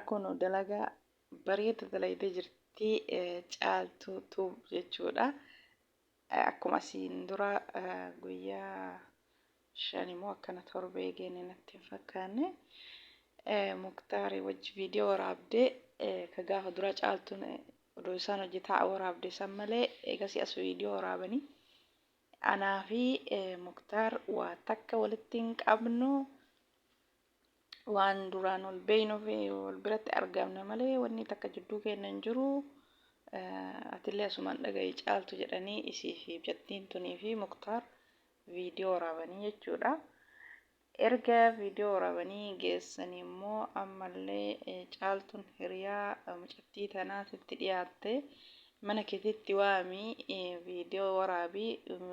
Kun dalagaa bareeda dalagdee jirti caaltuutu jechuudha. Akkuma asiin dura guyyaa 5 moo akkana torba eegeen natti hin fakkaanne Muktaarii wajji viidiyoo waraabdee ka gaafa dura caaltuun odoo isaan hojjetaa waraabdee san malee eegasii as viidiyoo waraabanii anaa fi Muktaar waa takka walitti hin qabnu. Waan duraan ol beeynuu fi wal biratti argamna malee wanni takka jidduu keenya hin jiru. Atillee asumaan dhaga'i caaltu jedhanii isii fi jattiin tunii fi Muktaar viidiyoo waraabanii jechuudha. Erga viidiyoo waraabanii geessanii immoo ammallee caaltuun hiriyaa mucattii tanaatitti dhiyaatte mana keetitti waamii viidiyoo waraabii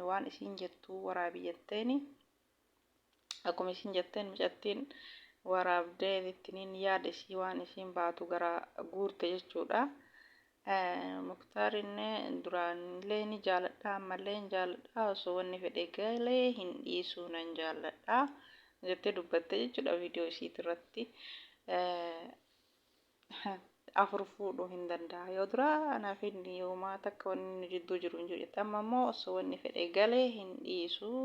waan isiin jettuu waraabii jetteeni. Akkuma isiin jetteen mucattiin waraabdee ittiniin yaada isii waan isiin baatu gara guurte jechuudha. Muktaarinne duraanillee ni jaaladha ammallee ni jaaladha osoo wanni fedhe galee hin dhiisuu nan jaaladha jettee dubbatte jechuudha viidiyoo isiitti irratti. Afur fuudhuu hin danda'a yoo dura anaaf inni yoomaa takka wanni jidduu jiru hin jiru jette amma immoo osoo wanni fedhe galee hin dhiisuu.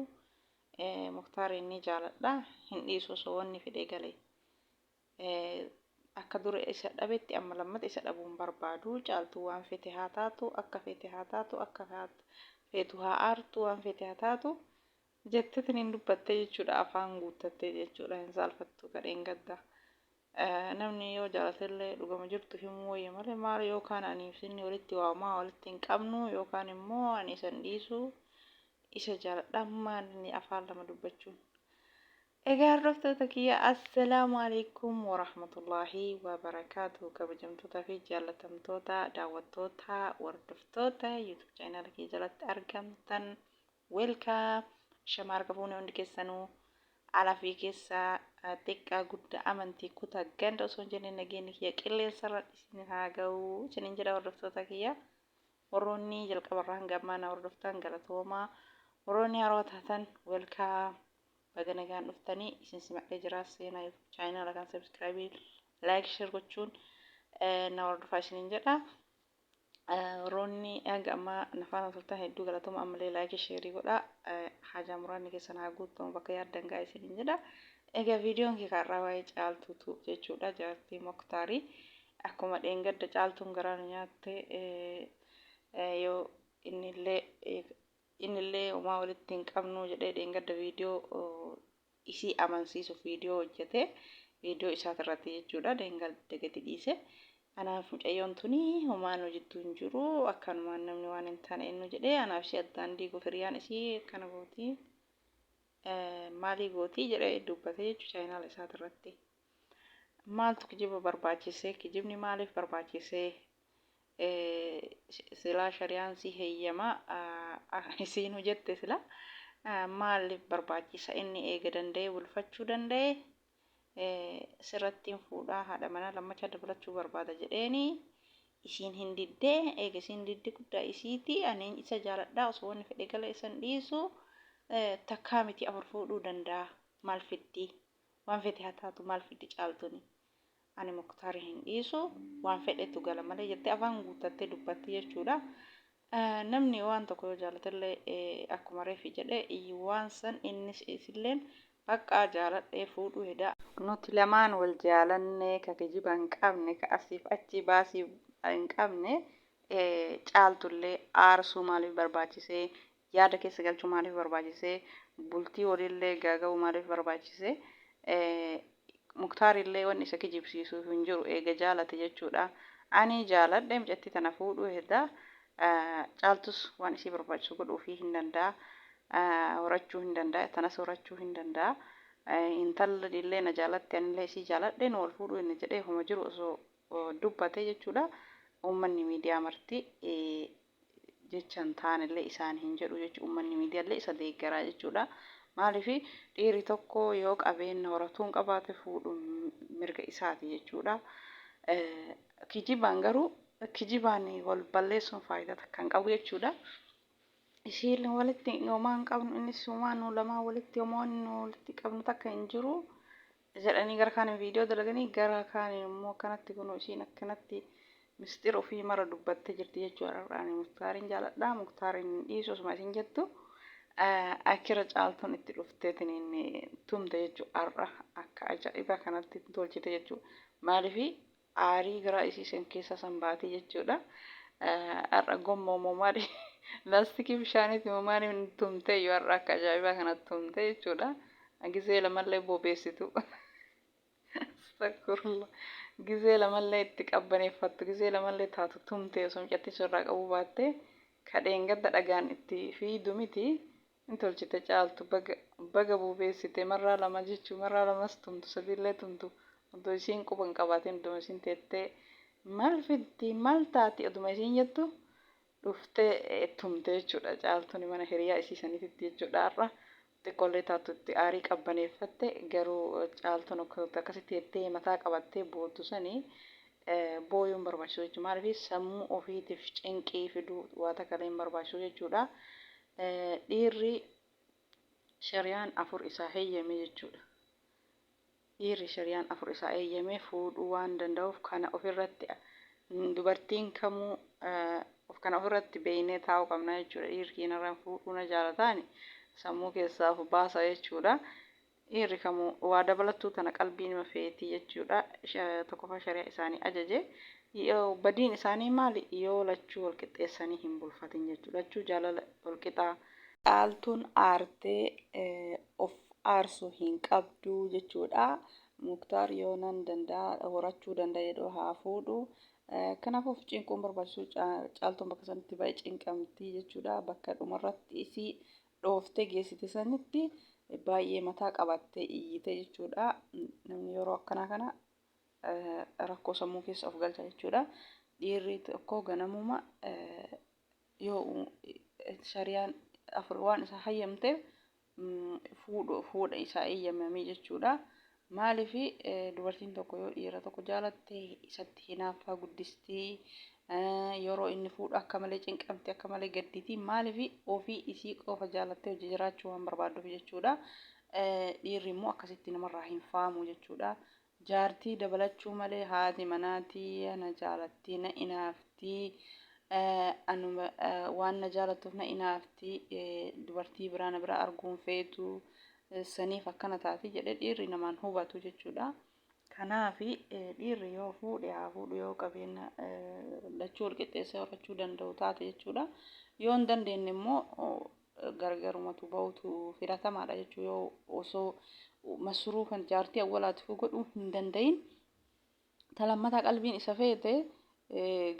Muktaarin ni jaaladha hin dhiisu osoo wanni fedhe galee. Akka dura isa dhabetti amma lammata isa dhabuun barbaadu caaltuu waan fete haa taatu akka fete haa taatu akka feetu haa aartu waan fete haa taatu jetteetiin hin dubbatte jechuudha afaan guuttatte jechuudha hin saalfattu gadheen gadda. Namni yoo jaalatellee dhugama jirtu himuu wayya malee maal yookaan ani isin walitti waamaa walitti hin qabnu yookaan immoo ani isan dhiisu isa jaaladha maanni afaan lama dubbachuun. Egaa hordoftoota kiyya assalaamu alaykum wa rahmatullahi wa barakaatuh. Kabajamtoota fi jaallatamtoota daawwattoota hordoftoota YouTube channel kiyya jalatti argamtan welcome. Shamaar qabuun hundi keessanuu alaa fi keessaa xiqqaa guddaa amantii kutaa ganda osoo hin jenne nageenyi kiyya qilleensa irra isin haa ga'u isiniin jedha hordoftoota kiyya. Warroonni jalqabarraa hanga ammaa hordoftan galatoomaa. Warroonni haroo taatan welcome. Baga nagaan dhuftanii isin simadhee jira seenaa YouTube channel kan subscribe like share gochuun na hordofaa isiniin jedha. Warroonni hanga ammaa nafaan turtan hedduu galatooma ammallee like share godha. Haajaa muraanni keessan haa guuttamu bakka yaaddan gaa isiniin jedha. Egaa viidiyoon kee kaarraa waa'ee caaltuutu jechuudha jaartii Muktaarii. Akkuma dheengadda caaltuun garaan nyaatte yoo innillee homaa walitti hin qabnu jedhee dheengadda viidiyoo isii amansiisuuf viidiyoo hojjete viidiyoo isaati irratti jechuudha dheengadda gadi dhiise. Anaaf mucayyoon tuni homaan hojjettu hin jiru akkanumaan namni waan hin taane eenyu jedhee anaaf ishee addaan diiguuf hiriyaan isii akkana gooti. Maalii gootii jedhee dubbate jechuudha chaayinaala isaati irratti. Maaltu kijiba barbaachisee kijibni maaliif barbaachisee sila shariyaan si heeyyama isiin hojjette sila maaliif barbaachisa inni eega danda'e bulfachuu danda'e sirrattiin fuudhaa haadha manaa lammacha dabalachuu barbaada jedheeni isiin hin diddee eega isiin didde guddaa isiiti aneen isa jaaladhaa osoo wanni fedhe gala isan dhiisu takkaa miti afur fuudhuu danda'a maal fiddi waan fedhe haa taatu maal fiddi caaltuni. Ani Muktaarii hin dhiisu waan fedhetu gala malee jettee afaan guuttattee dubbatti jechuudha. Namni waan tokko yoo jaalatellee akkuma reefi jedhee waan san innis isilleen bakka jaaladhee fuudhuu heda. Nuti lamaan wal jaalanne ka kijiba hin qabne ka asiif achi baasii hin qabne caaltullee aarsuu maaliif barbaachisee yaada keessa galchuu maaliif barbaachisee bultii waliillee gaaga'uu maaliif barbaachisee Muktaarillee wanni isa kijibsiisuuf hin jiru eega jaalate jechuudha. Ani jaaladhe mucattii tana fuudhuu heda. Caaltus waan isii barbaachisu godhuufii hin danda'a. Horachuu hin danda'a. Tanas horachuu hin danda'a. Intalli illee na jaalatte anillee isii jaaladhe nu wal fuudhuu inni jedhee homa jiru osoo dubbate jechuudha. Uummanni miidiyaa marti jechaan taanillee isaan hin jedhu jechuudha. Uummanni miidiyaallee isa deeggaraa jechuudha. Maaliif dhiirri tokko yoo qabeenya horatuun qabaate fuudhuun mirga isaati jechuudha. Kijibaan garuu kijibaan wal balleessuun faayidaa takka hin qabu jechuudha. Isiin walitti homaa hin qabnu innis homaa nu lamaa walitti homaa nu walitti qabnu takka hin jiru. jedhanii gara kaaniin viidiyoo dalaganii gara kaaniin immoo akkanatti kun ishiin akkanatti mistira ofii mara dubbattee jirti jechuudha. Har'aan Muktaarin jaaladha. Muktaariin dhiisu osuma isin jettu akkira caaltuun itti dhufteetiin tumte jechuudha. Har'a akka ajaa'iba kanatti tolchite jechuudha. Maaliifi aarii gara isiisan keessa san baatee jechuudha. Har'a gommoo maali laastikii bishaaniiti maali tumte yoo har'a akka ajaa'iba kanatti tumte jechuudha. Gisee lamallee bobeessitu. Astagfirullah. Gisee lamallee itti qabbaneeffattu gisee lamallee taatu tumte osoo mucatti irraa qabu baattee kadheen gadda dhagaan itti fiidu miti in tolchite caaltu baga bobeessite marraa lama jechuu marraa lamas tumtu sadiillee tumtu odoo isiin quban qabaatiin oduma isiin teettee maal fiddi maal taati oduma isiin jettu dhuftee tumte jechuudha. Caaltuun mana hiriyaa isiisaniitti jechuudha har'a. Xiqqoollee taatutti aarii qabbaneeffatte garuu caaltuun akkasitti jettee mataa qabattee booddu sanii booyuun barbaachisu jechuudha. Maaliif sammuu ofiitiif cinqii fiduu waan takkalee hin barbaachisu jechuudha. Dhiirri shariyaan afur isaa heeyyame jechuudha. Dhiirri shariyaan afur isaa heeyyame fuudhuu waan danda'uuf kana ofirratti dubartiin kamuu of kana ofirratti beeynee taa'uu qabna jechuudha. Dhiirri keenarraan fuudhuu na jaalataani. Sammuu keessaa of baasa jechuudha. Dhiirri kamuu waa dabalattuu tana qalbii nama feetii jechuudha. Tokkoffaa shari'a isaanii ajaje. Badiin isaanii maali? Yoo lachuu wal qixxeessanii hin bulfatin jechuudha. Lachuu jaalala wal qixaa. Caaltuun aartee of aarsuu hin qabdu jechuudha. Muktaar yoo nan danda'a horachuu danda'a jedhu haa fuudhu. Kanaafuu cinquun barbaachisu caaltuun bakka sanatti baay'ee cinqamti jechuudha. Bakka dhumarratti isii dhooftee geessite sanitti baay'ee mataa qabattee iyyite jechuudha. Namni yeroo akkanaa kana rakkoo sammuu keessa of galcha jechuudha. Dhiirri tokko ganamuma yoo shariyaan afur waan isa hayyamteef fuudha isaa eeyyamamee jechuudha. Maaliifi dubartiin tokko yoo dhiira tokko jaalatte isatti hinaaffaa guddistii yeroo inni fuudhu akka malee cinqamti akka malee gadditi maaliifi ofii isii qofa jaalattee hojii jiraachuu waan barbaaduuf jechuudha. Dhiirri immoo akkasitti namarraa hin faamu jechuudha. Jaartii dabalachuu malee haati manaatii na jaalatti na inaaftii waan na jaalattuuf na inaaftii dubartii biraa na bira arguun feetu saniif akkana taati jedhe dhiirri namaan hubatu jechuudha. Kanaafi dhiirri yoo fuudhe haa fuudhu yoo qabeenya lachuu wal qixxeessee horachuu danda'u taate jechuudha. Yoo hin dandeenye immoo gargarumatu bahutu filatamaadha jechuudha. Yoo osoo masruu kan jaartii awwalaatiif godhuu hin danda'iin talammata qalbiin isa feete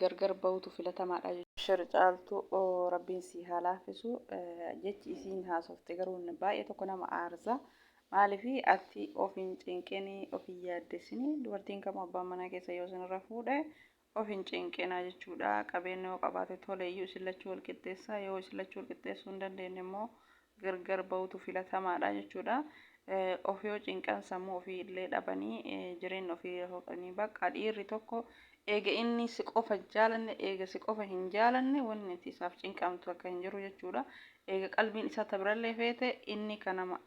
gargar bahutu filatamaadha jechuudha. Caaltuu rabbiin si haa laaffisu jechi isiin haasofte garuu baay'ee tokko nama aarsa. Maaliifi ati ofiin cinqinii ofiin yaaddessinii dubartiin kamuu abbaan manaa keessa yoo isinirra fuudhe ofiin cinqinaa jechuudha. Qabeenya yoo qabaate tole iyyuu isin lachuu wal qixxeessaa yoo isin lachuu wal qixxeessuu hin dandeenye immoo gargar bahutu filatamaadha jechuudha. Of yoo cinqan sammuu ofii illee dhabanii jireenya ofii hodhanii bakka dhiirri tokko eega inni si qofa jaalanne eega si qofa hin jaalanne wanni ati isaaf cinqamtu akka hin jiru jechuudha. Eega qalbiin isaa tabirallee feete inni kanama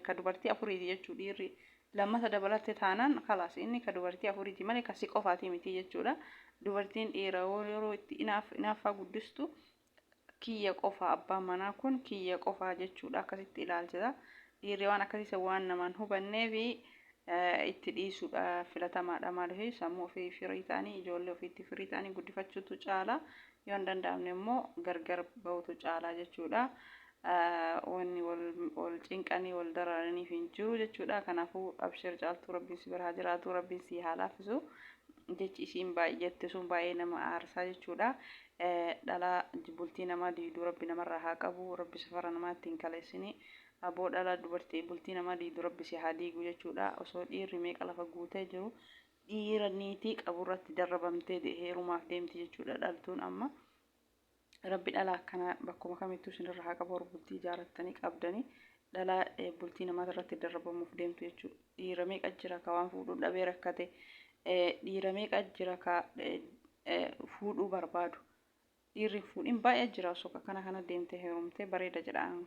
ka dubartii afuriiti jechuudha. Dhiirri lammata dabalatte taanaan kalaas inni ka dubartii afuriiti malee ka si qofaati miti jechuudha. Dubartiin dhiira yeroo itti inaaffaa guddistu kiyya qofa abbaan manaa kun kiyya qofa jechuudha. Akkasitti ilaalchisa. Dhiirri waan akkasii waan namaan hubanneefi itti dhiisuudha filatamaadha. Maaliif sammuu ofii firii ta'anii ijoollee ofiitti firii ta'anii guddifachuutu caala. Yoo hin danda'amne immoo gargar bahutu caala jechuudha. Wanni wal cinqanii wal dararaniif hin jiru jechuudha. Kanaafuu abshir caaltuu rabbiin si bira haa jiraatu rabbiin si haa laaffisu. Jechi isiin baay'eetti sun baay'ee nama aarsaa jechuudha. Dhalaa bultii namaa diiduu rabbi namarraa haa qabu. Rabbi safara namaatti hin kaleessini. Aboo dhalaa dubartii bultii namaa diiduu rabbi si haa diigu jechuudha. Osoo dhiirri meeqa lafa guutee jiru dhiira niitii qaburratti darrabamtee heerumaaf deemti jechuudha dhaltuun amma. Rabbi dhalaa akkana bakkuma kamittuu isinirra haa qabu bultii ijaarrattanii qabdanii dhalaa bultii namaatirratti darrabamuuf deemtu jechuudha. Dhiira meeqa jira ka waan fuudhuu dhabee rakkate dhiira meeqa jira ka fuudhuu barbaadu. Dhiirri fuudhin baay'ee jira osoo kana deemtee heerumtee bareeda jedhaan.